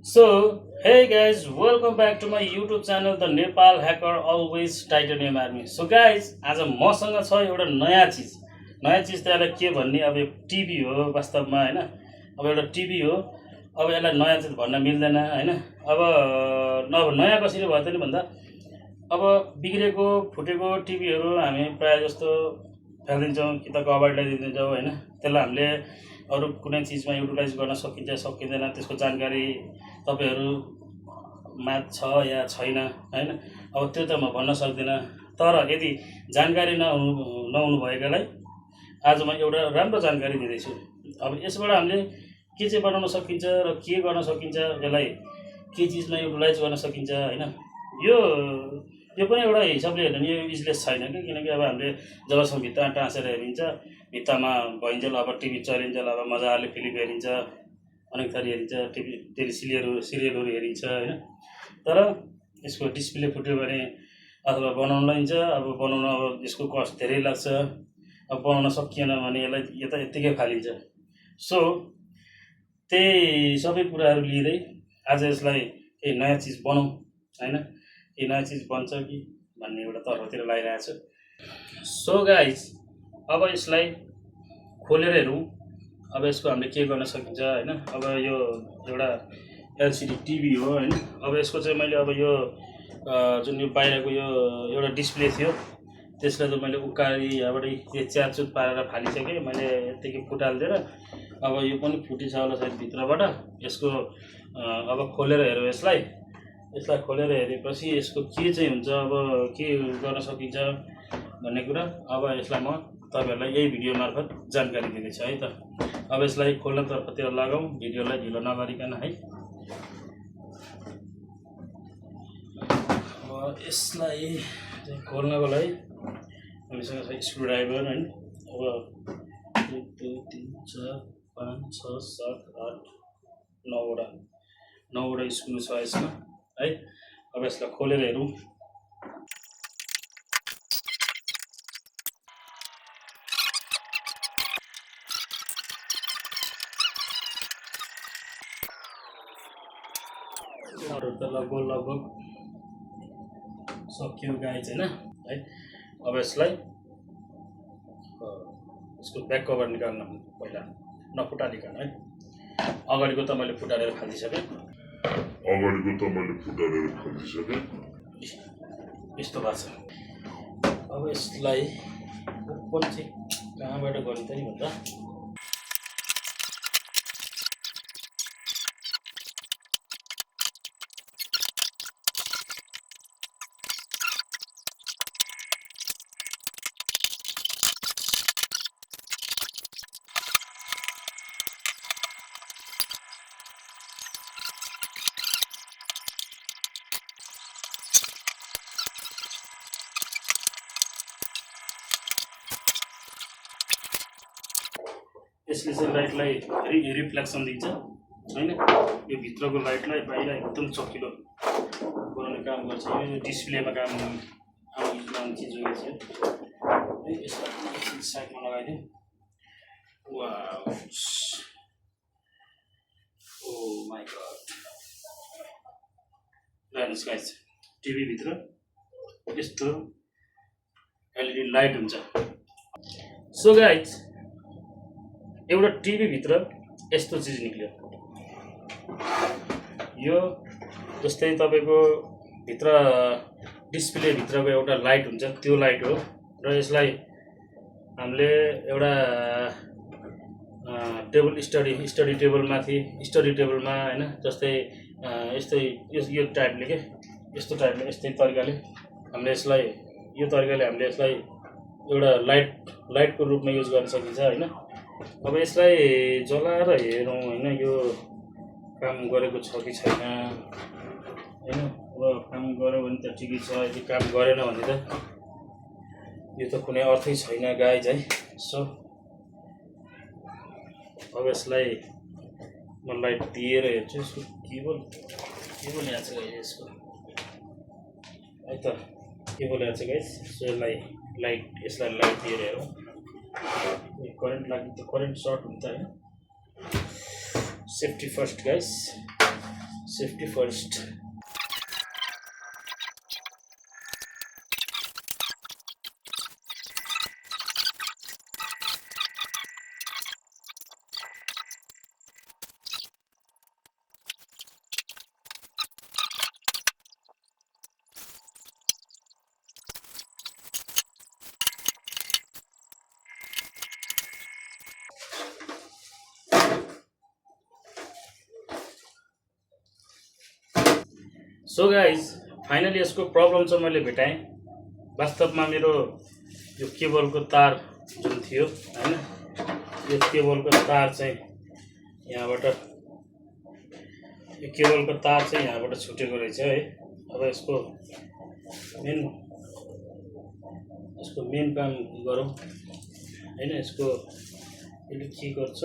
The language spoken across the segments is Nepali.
So, hey guys, welcome back to my YouTube channel, the Nepal Hacker Always Titanium Army. So guys, आज मसँग छ एउटा नयाँ चिज त यसलाई के भन्ने अब यो टिभी हो वास्तवमा हैन। अब एउटा टिभी हो। अब यसलाई नयाँ चिज भन्न मिल्दैन हैन। अब नयाँ कसरी भयो त नि भन्दा अब बिग्रेको फुटेको टिभीहरू हामी प्राय जस्तो फ्यालिदिन्छौँ कि त कभरलाई दिन्छौँ हैन। त्यसलाई हामीले अरू कुनै चिजमा युटिलाइज गर्न सकिन्छ सकिँदैन त्यसको जानकारी तपाईँहरूमा छ या छैन हैन। अब त्यो त म भन्न सक्दिनँ, तर यदि जानकारी नहुनु भएकालाई आज म एउटा राम्रो जानकारी दिँदैछु। अब यसबाट हामीले के चाहिँ बनाउन सकिन्छ र के गर्न सकिन्छ, यसलाई के चिजमा युटिलाइज गर्न सकिन्छ हैन। यो पनि एउटा हिसाबले हेर्नु नि यो युजलेस छैन कि, किनकि अब हामीले जबसम्म भित्तामा टाँसेर हेरिन्छ, भित्तामा भइन्जेल अब टिभी चलिन्जेल अब मजाले फिल्म हेरिन्छ, अनेक थरी हेरिन्छ, टिभी सिरियलहरू हेरिन्छ हैन। तर यसको डिस्प्ले फुट्यो भने अथवा बनाउन लैन्छ, अब बनाउन अब यसको कस्ट धेरै लाग्छ, अब बनाउन सकिएन भने यसलाई यता यत्तिकै फालिन्छ। सो त्यही सबै कुराहरू लिँदै आज यसलाई केही नयाँ चिज बनाउँ हैन, केही नयाँ चिज बन्छ कि भन्ने एउटा तर्फतिर लागिरहेको छु। सो गाइज, अब यसलाई खोलेर हेरौँ अब यसको हामीले के गर्न सकिन्छ हैन। अब यो एउटा एलसिडी टिभी हो हैन। अब यसको चाहिँ मैले अब यो जुन यो बाहिरको यो एउटा डिस्प्ले थियो त्यसलाई त मैले उकाली यहाँबाट यो च्याचुत पारेर फालिसकेँ मैले यत्तिकै फुटालिदिएर। अब यो पनि फुटिछ होला सायद भित्रबाट। यसको अब खोलेर हेरौँ यसलाई खोलेर हेरेपछि यसको के चाहिँ हुन्छ, अब के गर्न सकिन्छ भन्ने कुरा अब यसलाई म तपाईहरुलाई यही भिडियो मार्फत जानकारी दिँदैछु है त। अब यसलाई खोल्न तर्फतिर लगाऊ, भिडियोलाई ढिलो नगरिकन है। अब यसलाई खोल्नको लागि हामीसँग छ स्क्रुड्राइभर हैन। अब 1 2 3 4 5 6 7 8 9वटा स्क्रु छ यसमा है। अब यसलाई खोलेर हेरौँ। त लगभग सक्यो गाइज हैन है। अब यसलाई यसको ब्याक कभर निकाल्न पहिला नफुटालिकन है। अगाडिको त मैले फुटालेर फालिदिसकेँ। यस्तो भएको छ। अब यसलाई ओपन चाहिँ कहाँबाट गर्ने त नि भन्दा यसले चाहिँ लाइटलाई रिफ्लेक्सन दिन्छ हैन। यो भित्रको लाइटलाई बाहिर एकदम चकिलो बनाउने काम गर्छ। यो डिस्प्लेमा काम आउने चिज हो यो है। यसलाई साइडमा लगाइदिउँ। Wow, oh my god. हेर्नुस् गाइस, टिभी भित्र यस्तो एलइडी लाइट हुन्छ। सो गाइस, एउटा टिभी भित्र यस्तो चिज निक्ल्यो। यो जस्तै तपाईको भित्र डिस्प्ले भित्रको एउटा लाइट हुन्छ, त्यो लाइट हो। र यसलाई हामीले एउटा टेबल स्टडी टेबलमाथि स्टडी टेबलमा हैन, जस्तै यस्तै यो टाइपले के यस्तो टाइपले यस्तै तरिकाले हामीले यसलाई एउटा लाइटको रूपमा युज गर्न सकिन्छ हैन। अब यसलाई जलाएर हेरौँ हैन, यो काम गरेको छ कि छैन हैन। अब काम गर्यो भने त ठिकै छ, यदि काम गरेन भने त यो त कुनै अर्थै छैन गाइज है। सो अब यसलाई म लाइट दिएर हेर्छु। यसको केबल यहाँ छ यसको है त, केबल यहाँ छ गाइज। सो यसलाई लाइट दिएर हेरौँ। करेन्ट लाग्यो त करेन्ट सर्ट हुन्छ हैन। Safety first guys, safety first. So guys finally यसको प्रब्लम चाहिँ मैले भेटाएँ। वास्तवमा मेरो यो केबलको तार जुन थियो हैन, यो केबलको तार चाहिँ यहाँबाट छुटेको रहेछ है। अब यसको मेन काम गरौँ हैन। यसको यसले के गर्छ,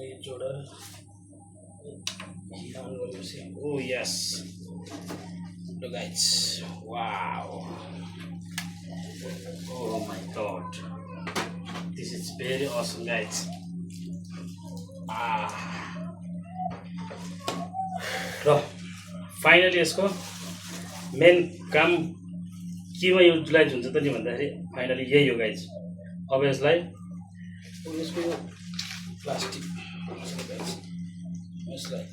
यो जोडा oh yes, look guys, wow, oh my god, this is very awesome guys. र फाइनली यसको मेन काम केमा युटिलाइज हुन्छ त नि भन्दाखेरि फाइनली यही हो गाइज। अब यसलाई यसको प्लास्टिक यसलाई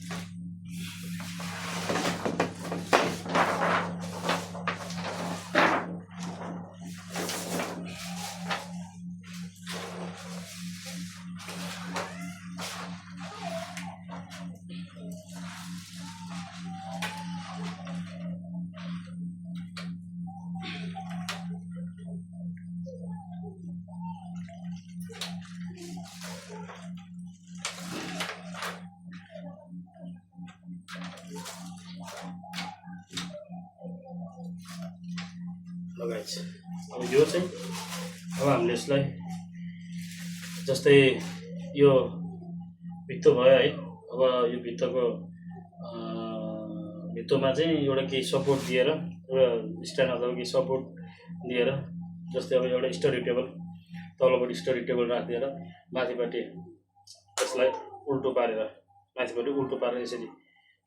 लगाइछ। अब यो चाहिँ अब हामीले यसलाई जस्तै यो भित्तो भयो है। अब यो भित्तोमा चाहिँ एउटा केही सपोर्ट दिएर, एउटा स्ट्यान्ड अथवा केही सपोर्ट दिएर, जस्तै अब एउटा स्टडी टेबल तलपट्टि स्टडी टेबल राखिदिएर माथिपट्टि यसलाई उल्टो पारेर यसरी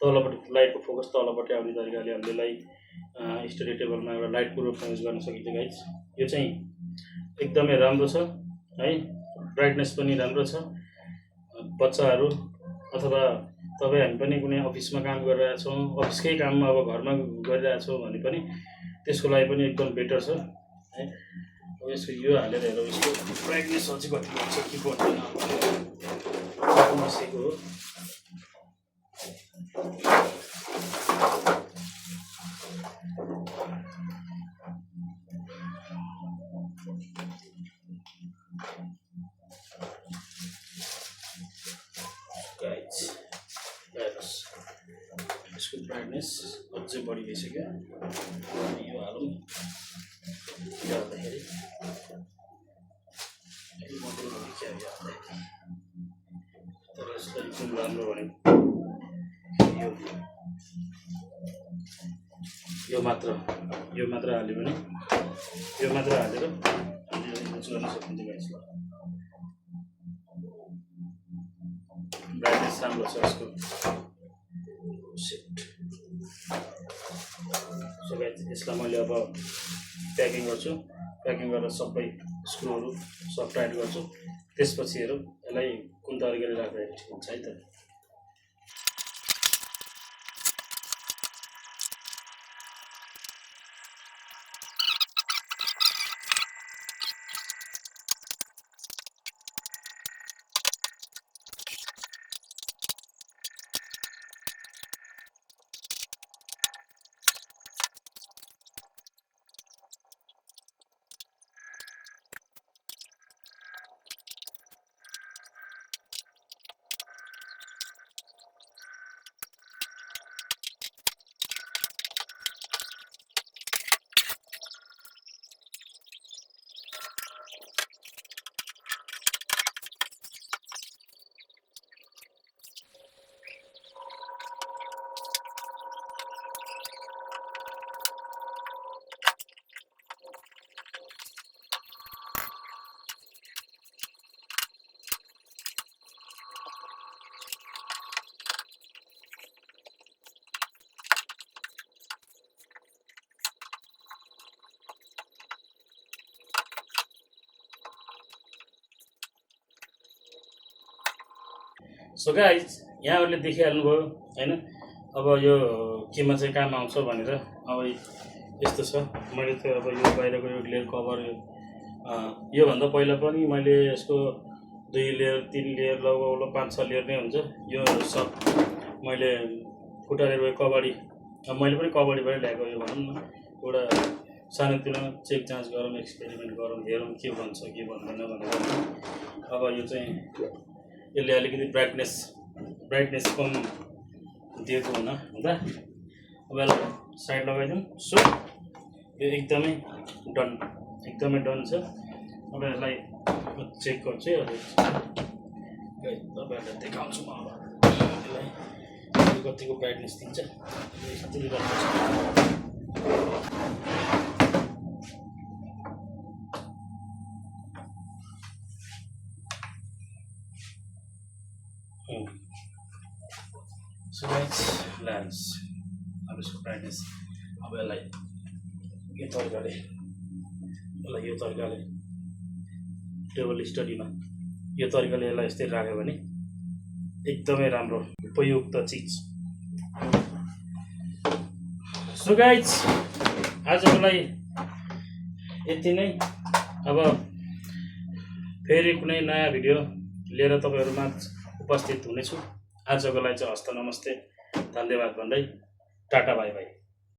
तलपट्टि लाइटको फोकस तलपट्टि आउने तरिकाले हामीले स्टडी टेबलमा एउटा लाइटको रूपमा युज गर्न सकिन्छ गाइज। यो चाहिँ एकदमै राम्रो छ है, ब्राइटनेस पनि राम्रो छ। बच्चाहरू अथवा तपाईँ हामी पनि कुनै अफिसमा काम गरिरहेका छौँ, अफिसकै काममा अब घरमा गरिरहेका छौँ भने पनि त्यसको लागि पनि एकदम बेटर छ है। अब यसको यो हालेर हेरौँ, यसको ब्राइटनेस अझै कति बढ्छ कि बढ्दैन बसेको हो। यसको ब्राइटनेस अझै बढी भइसक्यो। यो हालौँ, यो हाल्दाखेरि तर यसलाई एकदम राम्रो भनेको यो मात्र हाल्यो भने, यो मात्र हालेर हामीले युज गर्न सकिन्छ यसलाई। ब्राइटनेस राम्रो छ यसको। सो गाइस यसलाई मैले अब प्याकिङ गर्छु। प्याकिङ गरेर सबै स्क्रुहरू सब टाइट गर्छु। त्यसपछि हेरौँ यसलाई कुन तरिकाले राख्दा ठिक हुन्छ है त। सो गाइज यहाँहरूले देखिहाल्नुभयो होइन अब यो केमा चाहिँ काम आउँछ भनेर। अब यस्तो छ मैले त अब यो बाहिरको यो लेयर कभर योभन्दा पहिला पनि मैले यसको 2 लेयर 3 लेयर लगभग 5-6 लेयर नै हुन्छ यो सब मैले फुटाएर कबड्डी मैले पनि कबड्डीबाट ल्याएको यो भनौँ न एउटा सानोतिनो चेक जाँच गरौँ एक्सपेरिमेन्ट गरौँ हेरौँ के भन्छ के भन्दैन भनेर। अब यो चाहिँ यसले अलिकति ब्राइटनेस कम दिएको हुँदा अब यसलाई साइड लगाइदिउँ। सो यो एकदमै डन छ। अब यसलाई चेक गर्छु तपाईँहरूलाई देखाउँछु म अब यसलाई कतिको ब्राइटनेस दिन्छ यति गर्नु सो गाइस ल्यान्स अब यसको ब्राइटनेस अब यसलाई यो तरिकाले टेबल स्टडीमा यो तरिकाले यसलाई यस्तै राख्यो भने एकदमै राम्रो उपयुक्त चिज। सो गाइस आजको लागि यति नै। अब फेरि कुनै नयाँ भिडियो लिएर तपाईँहरूमा उपस्थित हुनेछु। आजको लागि चाहिँ हस्त नमस्ते धन्यवाद भन्दै टाटा बाई बाई।